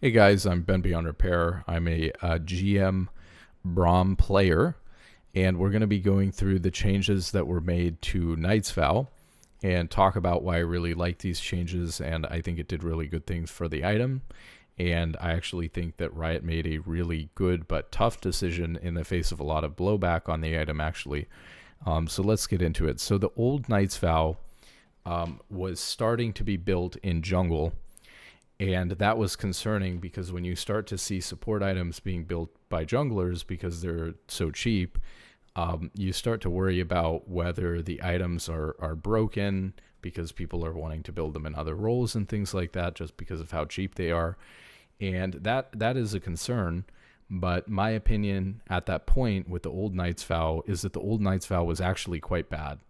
Hey guys, I'm Ben Beyond Repair. I'm a GM Braum player, and we're going to be going through the changes that were made to Knight's Vow and talk about why I really like these changes, and I think it did really good things for the item. And I actually think that Riot made a really good but tough decision in the face of a lot of blowback on the item, actually. So let's get into it. So the old Knight's Vow was starting to be built in jungle. And that was concerning because when you start to see support items being built by junglers because they're so cheap, you start to worry about whether the items are broken because people are wanting to build them in other roles and things like that just because of how cheap they are. And that is a concern. But my opinion at that point with the old Knight's Vow is that the old Knight's Vow was actually quite bad.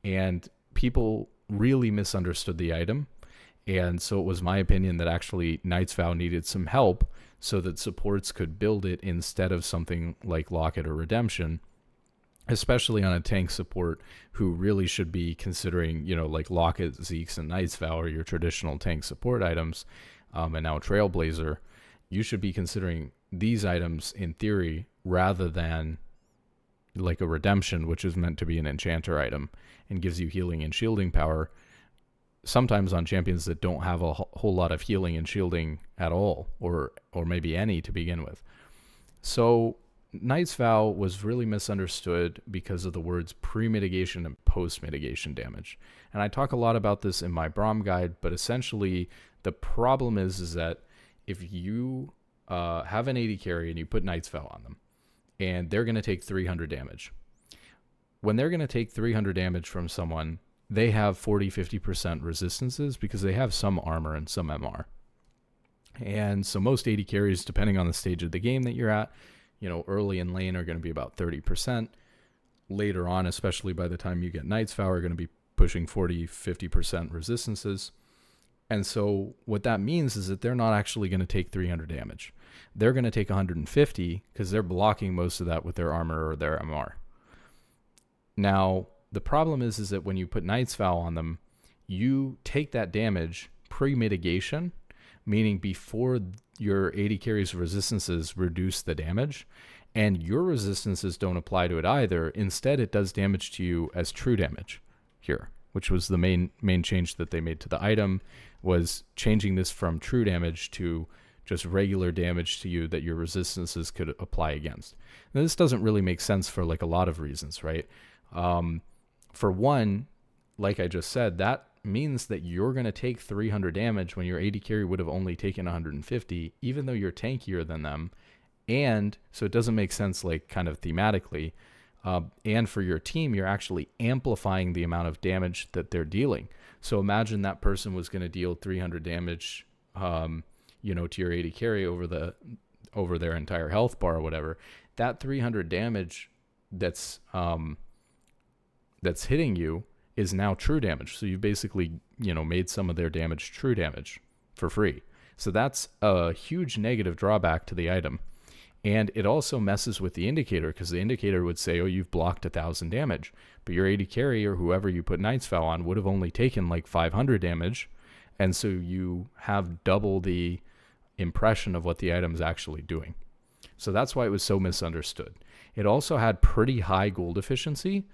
And people really misunderstood the item. And so it was my opinion that actually Knight's Vow needed some help so that supports could build it instead of something like Locket or Redemption, especially on a tank support who really should be considering, like Locket, Zeke's, and Knight's Vow are your traditional tank support items, and now Trailblazer. You should be considering these items in theory rather than like a Redemption, which is meant to be an enchanter item and gives you healing and shielding power, sometimes on champions that don't have a whole lot of healing and shielding at all, or maybe any to begin with. So Knight's Vow was really misunderstood because of the words pre-mitigation and post-mitigation damage. And I talk a lot about this in my Braum guide, but essentially the problem is that if you have an 80 carry and you put Knight's Vow on them, and they're going to take 300 damage. When they're going to take 300 damage from someone, they have 40-50% resistances because they have some armor and some MR. And so most 80 carries, depending on the stage of the game that you're at, early in lane are going to be about 30%. Later on, especially by the time you get Knight's Vow, are going to be pushing 40-50% resistances. And so what that means is that they're not actually going to take 300 damage. They're going to take 150 because they're blocking most of that with their armor or their MR. Now, the problem is that when you put Knight's Vow on them, you take that damage pre-mitigation, meaning before your 80 carries resistances reduce the damage, and your resistances don't apply to it either. Instead, it does damage to you as true damage here, which was the main change that they made to the item, was changing this from true damage to just regular damage to you that your resistances could apply against. Now, this doesn't really make sense for like a lot of reasons, right? For one, like I just said, that means that you're going to take 300 damage when your 80 carry would have only taken 150, even though you're tankier than them. And so it doesn't make sense, like kind of thematically. And for your team, you're actually amplifying the amount of damage that they're dealing. So imagine that person was going to deal 300 damage, to your 80 carry over their entire health bar or whatever. That 300 damage that's hitting you is now true damage. So you basically, made some of their damage true damage for free. So that's a huge negative drawback to the item. And it also messes with the indicator because the indicator would say, oh, you've blocked 1,000 damage. But your 80 carry or whoever you put Knight's Vow on would have only taken like 500 damage. And so you have double the impression of what the item's actually doing. So that's why it was so misunderstood. It also had pretty high gold efficiency.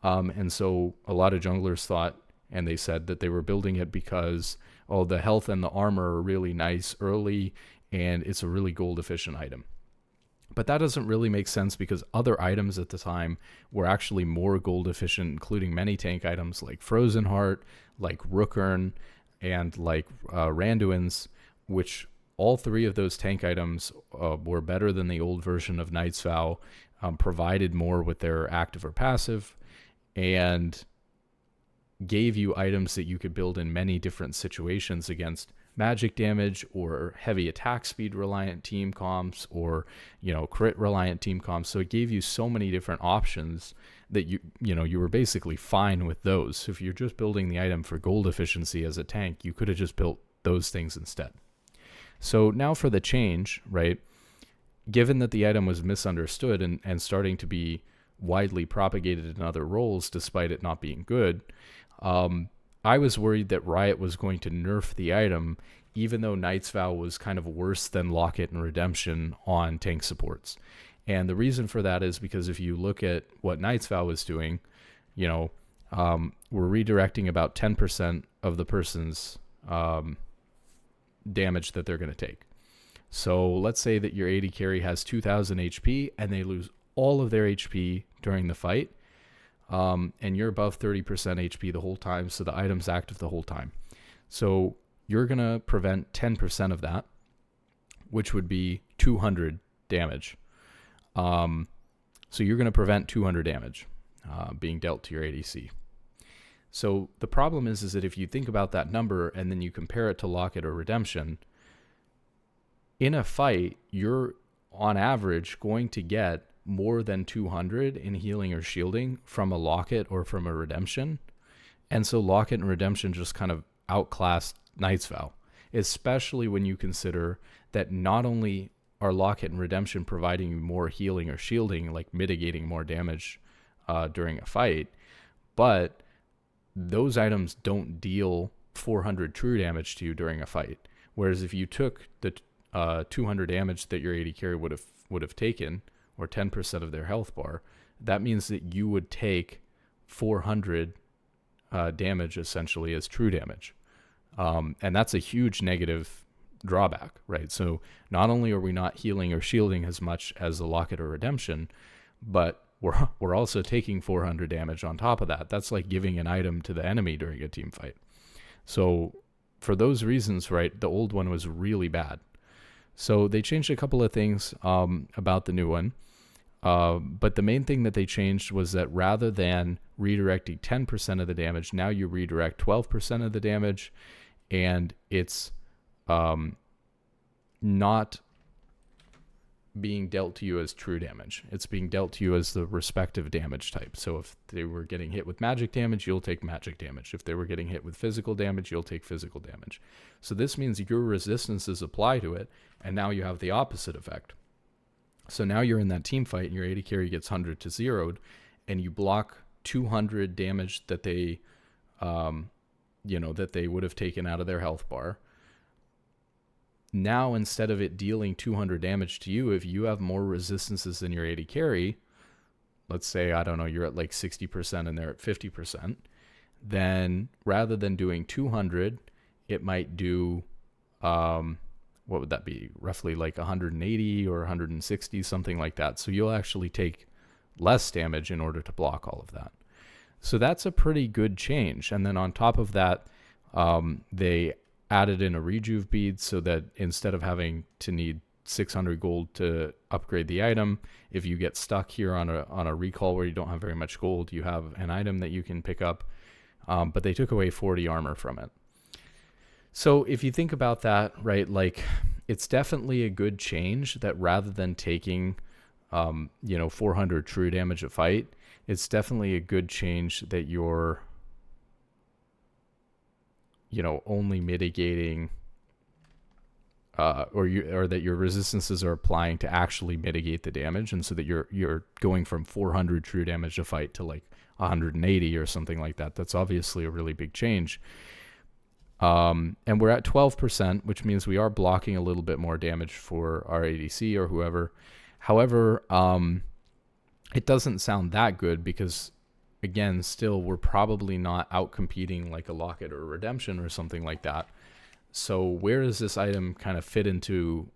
And so a lot of junglers thought, and they said that they were building it because, the health and the armor are really nice early, and it's a really gold efficient item. But that doesn't really make sense because other items at the time were actually more gold efficient, including many tank items like Frozen Heart, like Rookern, and like Randuin's, which all three of those tank items were better than the old version of Knight's Vow, provided more with their active or passive, and gave you items that you could build in many different situations against magic damage or heavy attack speed reliant team comps or crit reliant team comps. So it gave you so many different options that you were basically fine with those. So if you're just building the item for gold efficiency as a tank, you could have just built those things instead. So now for the change, right? Given that the item was misunderstood and starting to be widely propagated in other roles despite it not being good, I was worried that Riot was going to nerf the item even though Knight's Vow was kind of worse than Lock It and Redemption on tank supports. And the reason for that is because if you look at what Knight's Vow was doing, we're redirecting about 10% of the person's damage that they're going to take. So let's say that your AD carry has 2,000 HP and they lose all of their HP during the fight, and you're above 30% HP the whole time, so the item's active the whole time. So you're going to prevent 10% of that, which would be 200 damage. So you're going to prevent 200 damage being dealt to your ADC. So the problem is that if you think about that number and then you compare it to Lock It or Redemption, in a fight, you're on average going to get more than 200 in healing or shielding from a Lock It or from a Redemption. And so Lock It and Redemption just kind of outclassed Knight's Vow, especially when you consider that not only are Lock It and Redemption providing you more healing or shielding, like mitigating more damage during a fight, but those items don't deal 400 true damage to you during a fight. Whereas if you took the 200 damage that your AD carry would have taken, or 10% of their health bar, that means that you would take 400 damage essentially as true damage. And that's a huge negative drawback, right? So not only are we not healing or shielding as much as the Lock It or Redemption, but we're also taking 400 damage on top of that. That's like giving an item to the enemy during a team fight. So for those reasons, right, the old one was really bad. So they changed a couple of things about the new one. But the main thing that they changed was that rather than redirecting 10% of the damage, now you redirect 12% of the damage, and it's not being dealt to you as true damage. It's being dealt to you as the respective damage type. So if they were getting hit with magic damage, you'll take magic damage. If they were getting hit with physical damage, you'll take physical damage. So this means your resistances apply to it, and now you have the opposite effect. So now you're in that team fight and your AD carry gets 100 to 0'd, and you block 200 damage that they that they would have taken out of their health bar. Now, instead of it dealing 200 damage to you, if you have more resistances than your AD carry, let's say, I don't know, you're at like 60% and they're at 50%, then rather than doing 200, it might do, what would that be? Roughly like 180 or 160, something like that. So you'll actually take less damage in order to block all of that. So that's a pretty good change. And then on top of that, they added in a rejuve bead so that instead of having to need 600 gold to upgrade the item, if you get stuck here on a recall where you don't have very much gold, you have an item that you can pick up. But they took away 40 armor from it. So if you think about that, right, like it's definitely a good change that rather than taking 400 true damage a fight, it's definitely a good change that you're only mitigating or that your resistances are applying to actually mitigate the damage, and so that you're going from 400 true damage a fight to like 180 or something like that. That's obviously a really big change. And we're at 12%, which means we are blocking a little bit more damage for our ADC or whoever. However, it doesn't sound that good because, again, still we're probably not outcompeting like a Lock It or a Redemption or something like that. So where does this item kind of fit into,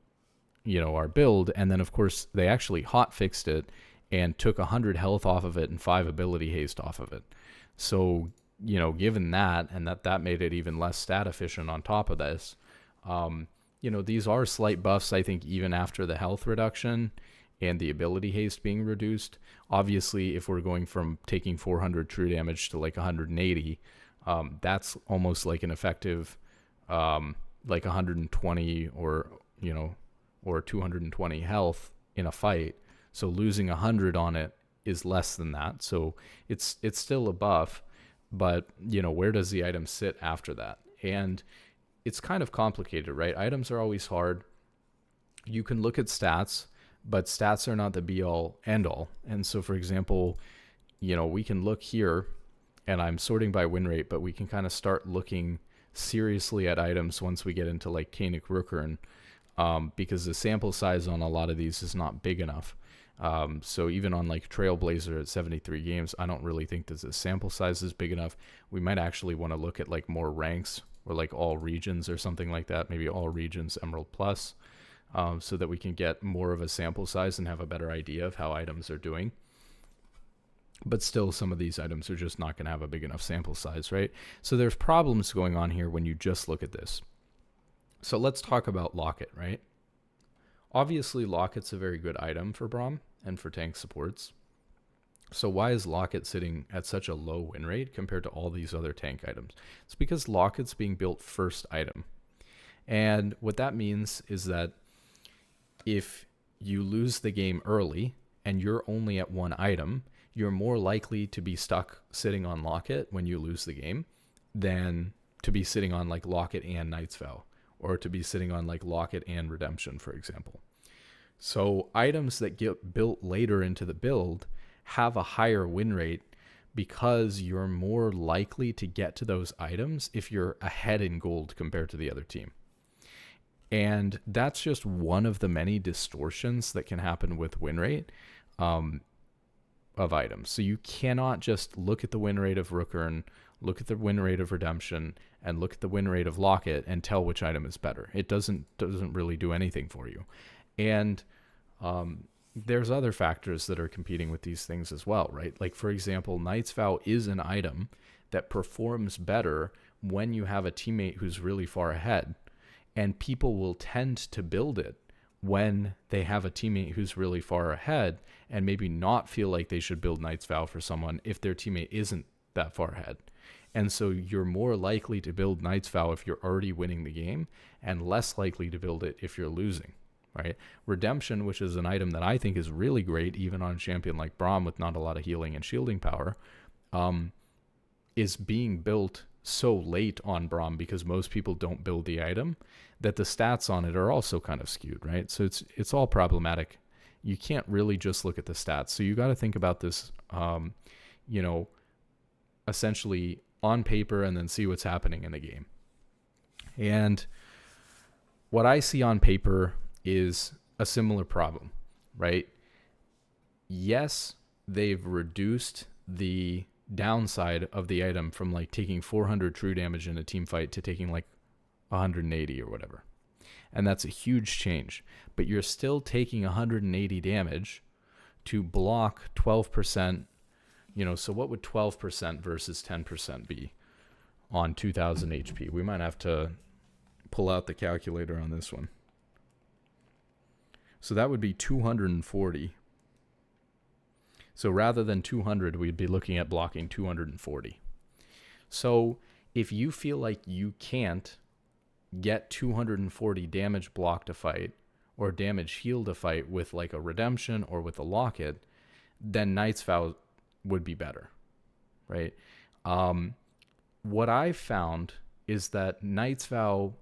our build? And then, of course, they actually hot fixed it and took 100 health off of it and 5 ability haste off of it. So, given that, and that made it even less stat efficient on top of this, these are slight buffs, I think, even after the health reduction and the ability haste being reduced. Obviously, if we're going from taking 400 true damage to like 180, that's almost like an effective, like 120 or 220 health in a fight. So losing 100 on it is less than that. So it's still a buff, but where does the item sit after that? And it's kind of complicated, right? Items are always hard. You can look at stats, but stats are not the be all end all. And so, for example, we can look here, and I'm sorting by win rate, but we can kind of start looking seriously at items once we get into like Koenig Rookern, because the sample size on a lot of these is not big enough. So even on like Trailblazer at 73 games, I don't really think that the sample size is big enough. We might actually want to look at like more ranks or like all regions or something like that, maybe all regions Emerald Plus, so that we can get more of a sample size and have a better idea of how items are doing. But still, some of these items are just not going to have a big enough sample size, right? So there's problems going on here when you just look at this. So let's talk about Locket, right? Obviously, Locket's a very good item for Braum and for tank supports. So why is Locket sitting at such a low win rate compared to all these other tank items? It's because Locket's being built first item. And what that means is that if you lose the game early and you're only at one item, you're more likely to be stuck sitting on Locket when you lose the game than to be sitting on like Locket and Knight's Vow, or to be sitting on like Locket and Redemption, for example. So items that get built later into the build have a higher win rate because you're more likely to get to those items if you're ahead in gold compared to the other team. And that's just one of the many distortions that can happen with win rate of items. So you cannot just look at the win rate of Rookern, look at the win rate of Redemption, and look at the win rate of Locket and tell which item is better. It doesn't really do anything for you. And there's other factors that are competing with these things as well, right? Like, for example, Knight's Vow is an item that performs better when you have a teammate who's really far ahead. And people will tend to build it when they have a teammate who's really far ahead and maybe not feel like they should build Knight's Vow for someone if their teammate isn't that far ahead. And so you're more likely to build Knight's Vow if you're already winning the game and less likely to build it if you're losing, right? Redemption, which is an item that I think is really great, even on a champion like Braum with not a lot of healing and shielding power, is being built so late on Braum because most people don't build the item that the stats on it are also kind of skewed, right? So it's all problematic. You can't really just look at the stats. So you got to think about this, essentially on paper and then see what's happening in the game. And what I see on paper is a similar problem, right? Yes, they've reduced the downside of the item from like taking 400 true damage in a team fight to taking like 180 or whatever. And that's a huge change, but you're still taking 180 damage to block 12%. So what would 12% versus 10% be on 2000 HP? We might have to pull out the calculator on this one. So that would be 240. So rather than 200, we'd be looking at blocking 240. So if you feel like you can't get 240 damage block to fight or damage heal to fight with like a Redemption or with a Locket, then Knight's Vow would be better, right? What I've found is that Knight's Vow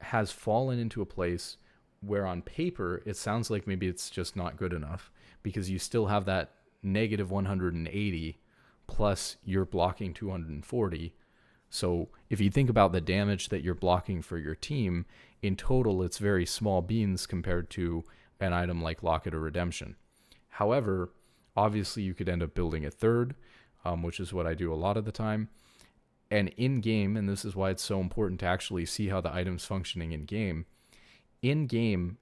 has fallen into a place where on paper it sounds like maybe it's just not good enough because you still have that negative 180 plus you're blocking 240. So if you think about the damage that you're blocking for your team, in total it's very small beans compared to an item like Locket or Redemption. However, obviously you could end up building a third, which is what I do a lot of the time. And in game, and this is why it's so important to actually see how the item's functioning in game,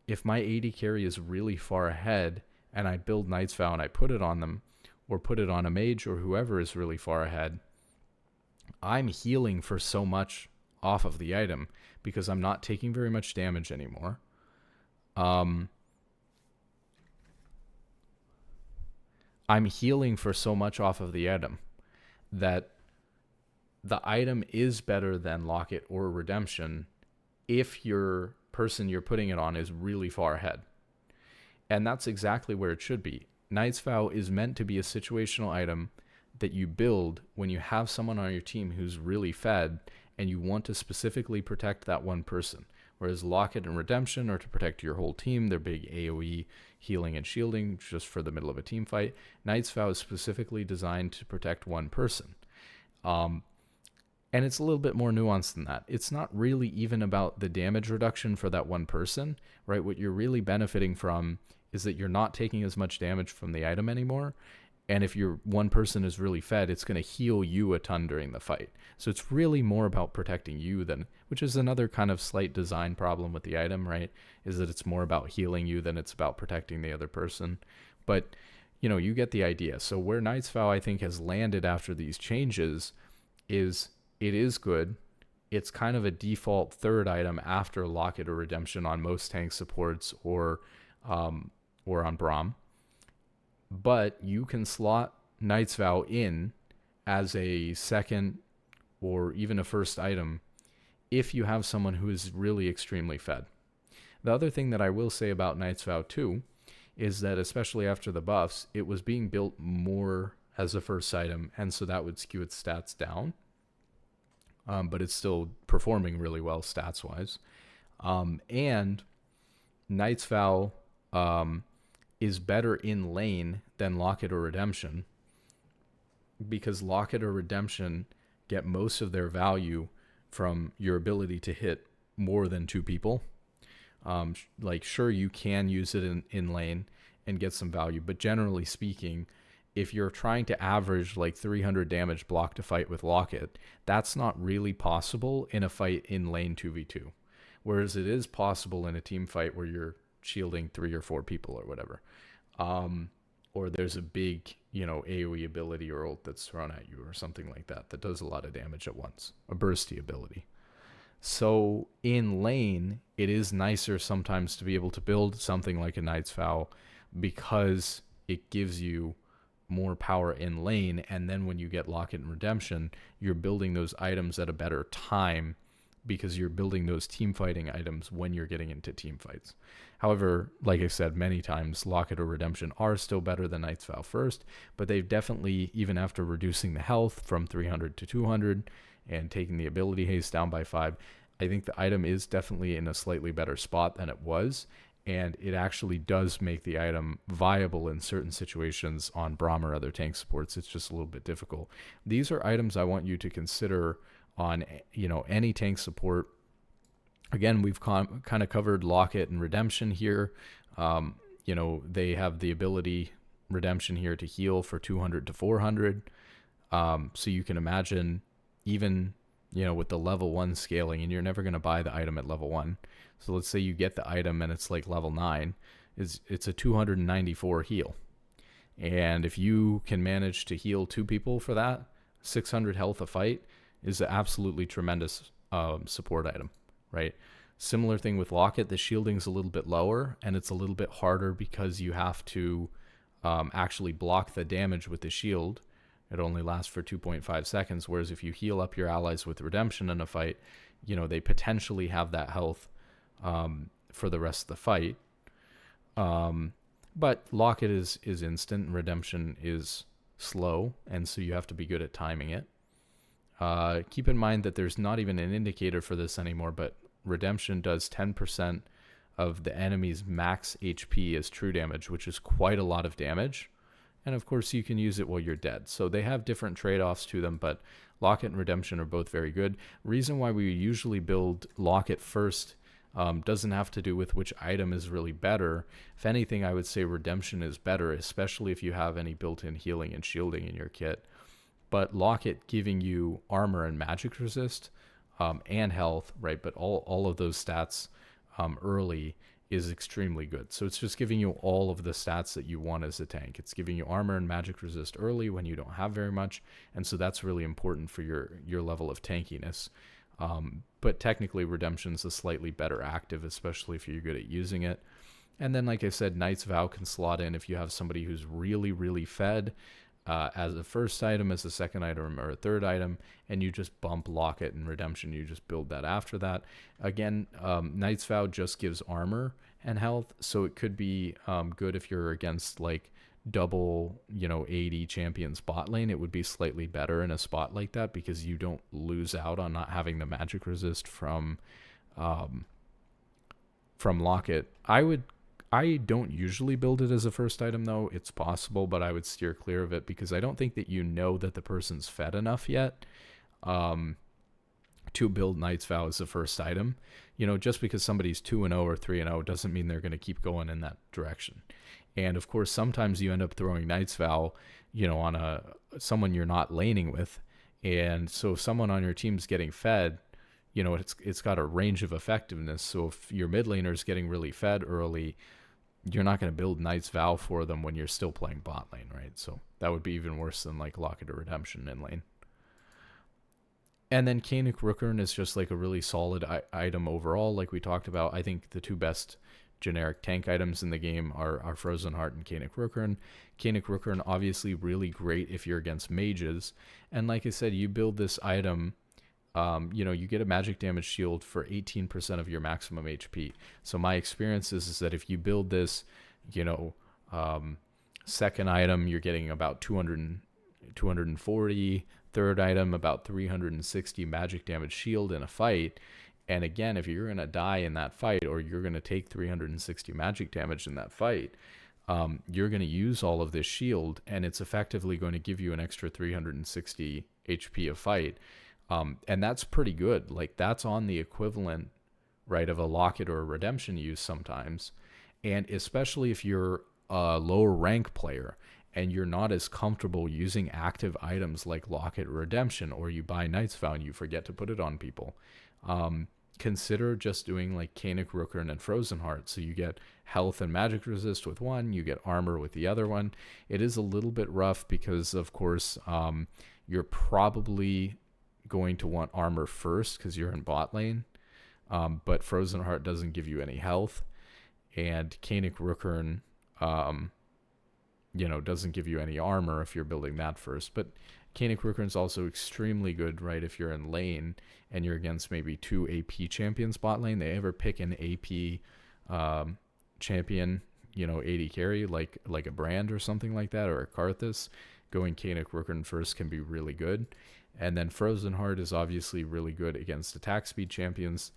if my AD carry is really far ahead and I build Knight's Vow and I put it on them or put it on a mage or whoever is really far ahead, I'm healing for so much off of the item because I'm not taking very much damage anymore. I'm healing for so much off of the item that the item is better than Locket or Redemption if your person you're putting it on is really far ahead. And that's exactly where it should be. Knight's Vow is meant to be a situational item that you build when you have someone on your team who's really fed and you want to specifically protect that one person. Whereas Locket and Redemption are to protect your whole team. They're big AoE healing and shielding just for the middle of a team fight. Knight's Vow is specifically designed to protect one person. And it's a little bit more nuanced than that. It's not really even about the damage reduction for that one person, right? What you're really benefiting from is that you're not taking as much damage from the item anymore. And if your one person is really fed, it's going to heal you a ton during the fight. So it's really more about protecting you than, which is another kind of slight design problem with the item, right? Is that it's more about healing you than it's about protecting the other person. But, you get the idea. So where Knight's Vow, I think, has landed after these changes is it is good. It's kind of a default third item after Locket or Redemption on most tank supports or on Braum. But you can slot Knight's Vow in as a second or even a first item if you have someone who is really extremely fed. The other thing that I will say about Knight's Vow too is that especially after the buffs, it was being built more as a first item, and so that would skew its stats down. But it's still performing really well stats-wise. And Knight's Vow is better in lane than Locket or Redemption, because Locket or Redemption get most of their value from your ability to hit more than two people. Sure, you can use it in lane and get some value, but generally speaking, if you're trying to average like 300 damage block to fight with Locket, that's not really possible in a fight in lane 2v2. Whereas it is possible in a team fight where you're shielding 3 or 4 people or whatever. Or there's a big, AoE ability or ult that's thrown at you or something like that does a lot of damage at once. A bursty ability. So in lane, it is nicer sometimes to be able to build something like a Knight's Vow because it gives you more power in lane, and then when you get Locket and Redemption, you're building those items at a better time because you're building those team fighting items when you're getting into team fights. However, like I said many times, Locket or Redemption are still better than Knight's Vow first, but they've definitely, even after reducing the health from 300 to 200 and taking the ability haste down by 5, I think the item is definitely in a slightly better spot than it was, and it actually does make the item viable in certain situations on Braum or other tank supports. It's just a little bit difficult. These are items I want you to consider on any tank support. Again, we've kind of covered Locket and Redemption here. They have the ability, Redemption here, to heal for 200 to 400. So you can imagine even with the level 1 scaling, and you're never going to buy the item at level 1. So let's say you get the item and it's like level 9, it's a 294 heal. And if you can manage to heal 2 people for that, 600 health a fight is an absolutely tremendous support item, right? Similar thing with Locket, the shielding's a little bit lower and it's a little bit harder because you have to actually block the damage with the shield. It only lasts for 2.5 seconds, whereas if you heal up your allies with Redemption in a fight, they potentially have that health for the rest of the fight. But Locket is instant and Redemption is slow, and so you have to be good at timing it. Keep in mind that there's not even an indicator for this anymore, but Redemption does 10% of the enemy's max HP as true damage, which is quite a lot of damage. And of course, you can use it while you're dead. So they have different trade-offs to them, but Locket and Redemption are both very good. Reason why we usually build Locket first doesn't have to do with which item is really better. If anything, I would say Redemption is better, especially if you have any built-in healing and shielding in your kit. But Locket giving you armor and magic resist and health, right? But all of those stats early is extremely good. So it's just giving you all of the stats that you want as a tank. It's giving you armor and magic resist early when you don't have very much, and so that's really important for your level of tankiness. But technically Redemption's a slightly better active, especially if you're good at using it. And then, like I said, Knight's Vow can slot in if you have somebody who's really, really fed as a first item, as a second item, or a third item, and you just bump Locket and Redemption. You just build that after that. Again, Knight's Vow just gives armor and health, so it could be good if you're against like double 80 champions bot lane. It would be slightly better in a spot like that because you don't lose out on not having the magic resist from Locket. I don't usually build it as a first item, though. It's possible, but I would steer clear of it because I don't think that that the person's fed enough yet. to build Knight's Vow as the first item. Just because somebody's 2-0 or 3-0 doesn't mean they're going to keep going in that direction. And of course, sometimes you end up throwing Knight's Vow, on someone you're not laning with. And so if someone on your team's getting fed, it's got a range of effectiveness. So if your mid laner is getting really fed early, you're not going to build Knight's Vow for them when you're still playing bot lane, right? So that would be even worse than like Locket or Redemption in lane. And then Kanik Rookern is just like a really solid item overall. Like we talked about, I think the two best generic tank items in the game are Frozen Heart and Kanik Rookern. Kanik Rookern obviously really great if you're against mages. And like I said, you build this item, you get a magic damage shield for 18% of your maximum HP. So my experience is that if you build this, second item, you're getting about 240, third item, about 360 magic damage shield in a fight. And again, if you're going to die in that fight, or you're going to take 360 magic damage in that fight, you're going to use all of this shield, and it's effectively going to give you an extra 360 HP a fight. And that's pretty good. Like, that's on the equivalent, right, of a Locket or a Redemption use sometimes. And especially if you're a lower rank player and you're not as comfortable using active items like Locket or Redemption, or you buy Knight's Vow and you forget to put it on people, consider just doing like Kanik Rookern and Frozen Heart. So you get health and magic resist with one, you get armor with the other one. It is a little bit rough because, of course, you're probably going to want armor first because you're in bot lane, but Frozen Heart doesn't give you any health, and Kanik Rookern doesn't give you any armor if you're building that first. But Kanik Rookern is also extremely good, right, if you're in lane and you're against maybe two AP champions bot lane. They ever pick an AP champion, AD carry, like a Brand or something like that, or a Karthus. Going Kanik Rookern first can be really good. And then Frozen Heart is obviously really good against attack speed champions.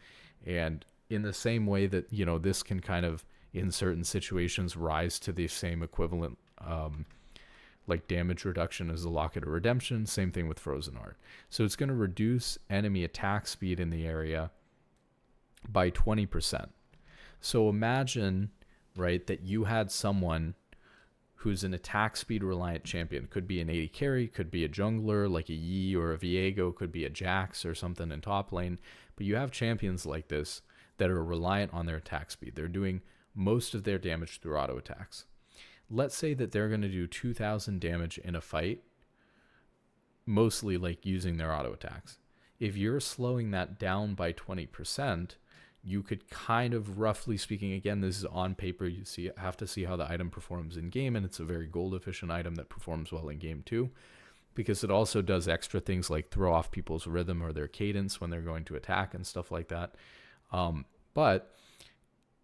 And in the same way that, this can kind of, in certain situations, rise to the same equivalent like damage reduction as a Locket or Redemption, same thing with Frozen Heart. So it's going to reduce enemy attack speed in the area by 20%. So imagine, right, that you had someone who's an attack speed reliant champion. Could be an AD carry, could be a jungler like a Yi or a Viego, could be a Jax or something in top lane. But you have champions like this that are reliant on their attack speed. They're doing most of their damage through auto attacks. Let's say that they're going to do 2,000 damage in a fight, mostly like using their auto attacks. If you're slowing that down by 20%, you could kind of, roughly speaking, again, this is on paper, you have to see how the item performs in game, and it's a very gold efficient item that performs well in game too, because it also does extra things like throw off people's rhythm or their cadence when they're going to attack and stuff like that. But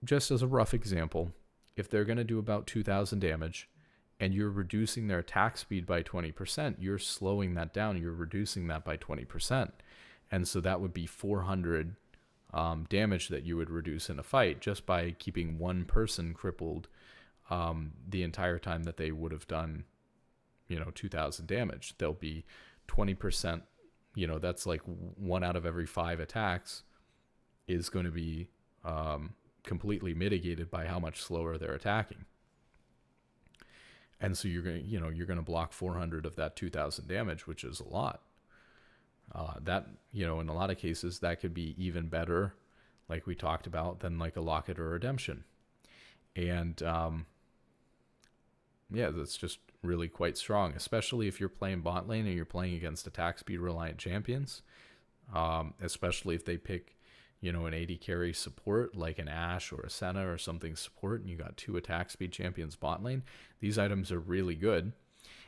just as a rough example, if they're going to do about 2,000 damage and you're reducing their attack speed by 20%, you're slowing that down. You're reducing that by 20%. And so that would be 400 damage that you would reduce in a fight just by keeping one person crippled the entire time that they would have done, 2,000 damage. There'll be 20%, that's like 1 out of every 5 attacks is going to be completely mitigated by how much slower they're attacking. And so you're going to block 400 of that 2,000 damage, which is a lot. That, in a lot of cases, that could be even better, like we talked about, than like a Locket or Redemption. And that's just really quite strong, especially if you're playing bot lane and you're playing against attack speed reliant champions, especially if they pick, an AD carry support like an Ashe or a Senna or something support, and you got 2 attack speed champions bot lane. These items are really good.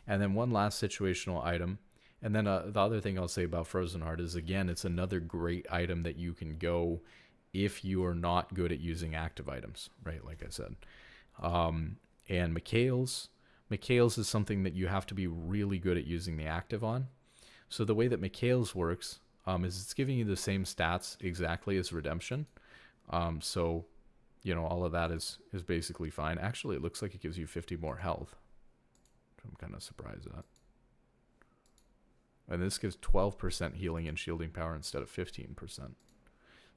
And then one last situational item. And then the other thing I'll say about Frozen Heart is, again, it's another great item that you can go if you are not good at using active items, right? Like I said. And Mikhail's is something that you have to be really good at using the active on. So the way that Mikhail's works is it's giving you the same stats exactly as Redemption. So, all of that is basically fine. Actually, it looks like it gives you 50 more health, which I'm kind of surprised at. And this gives 12% healing and shielding power instead of 15%. So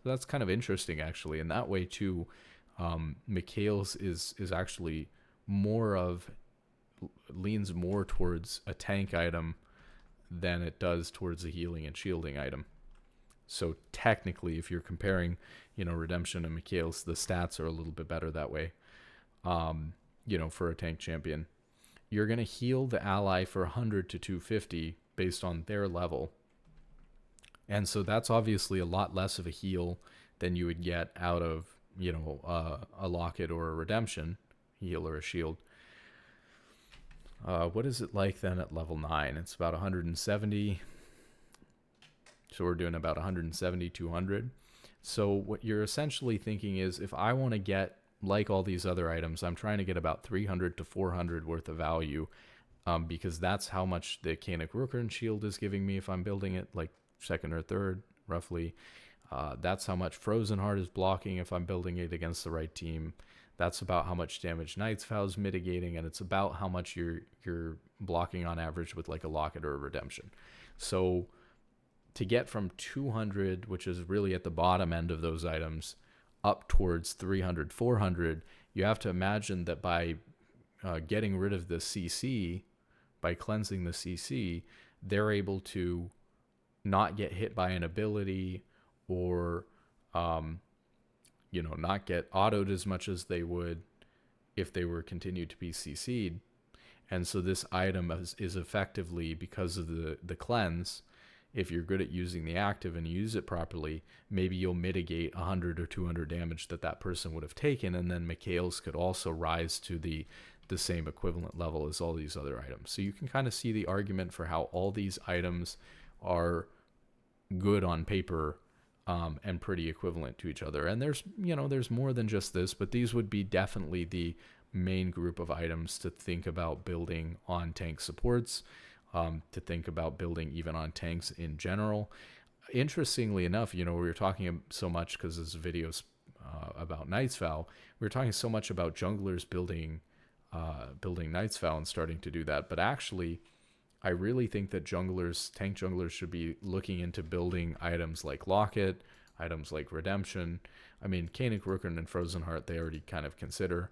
that's kind of interesting, actually. And that way, too, Mikhail's is actually leans more towards a tank item than it does towards a healing and shielding item. So technically, if you're comparing, Redemption and Mikhail's, the stats are a little bit better that way, for a tank champion. You're going to heal the ally for 100 to 250 based on their level. And so that's obviously a lot less of a heal than you would get out of, a Locket or a Redemption heal or a shield. What is it like then at level 9? It's about 170. So we're doing about 170, 200. So what you're essentially thinking is, if I want to get, like all these other items, I'm trying to get about 300 to 400 worth of value, because that's how much the Canik Rooker shield is giving me if I'm building it, like second or third, roughly. That's how much Frozen Heart is blocking if I'm building it against the right team. That's about how much damage Knight's Vow is mitigating, and it's about how much you're blocking on average with like a Locket or a Redemption. So to get from 200, which is really at the bottom end of those items, up towards 300, 400, you have to imagine that by getting rid of the CC, by cleansing the CC, they're able to not get hit by an ability or not get autoed as much as they would if they were continued to be CC'd. And so this item is effectively, because of the cleanse, if you're good at using the active and use it properly, maybe you'll mitigate 100 or 200 damage that person would have taken, and then Mikhail's could also rise to the same equivalent level as all these other items. So you can kind of see the argument for how all these items are good on paper, and pretty equivalent to each other. And there's more than just this, but these would be definitely the main group of items to think about building on tank supports, to think about building even on tanks in general. Interestingly enough, we were talking so much, because this video's about Knight's Vow, we were talking so much about junglers building Knight's Vow and starting to do that, but actually I really think that tank junglers should be looking into building items like Locket, items like Redemption. I mean, Canik Rooker and Frozen Heart, they already kind of consider.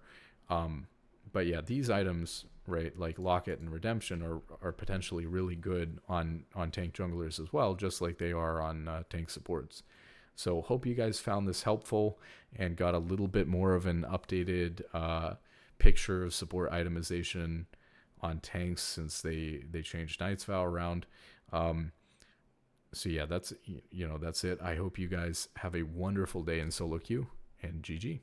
But yeah, these items, right, like Locket and Redemption, are potentially really good on tank junglers as well, just like they are on tank supports. So hope you guys found this helpful and got a little bit more of an updated picture of support itemization on tanks since they changed Knight's Vow around. So yeah, that's it. I hope you guys have a wonderful day in solo queue, and GG.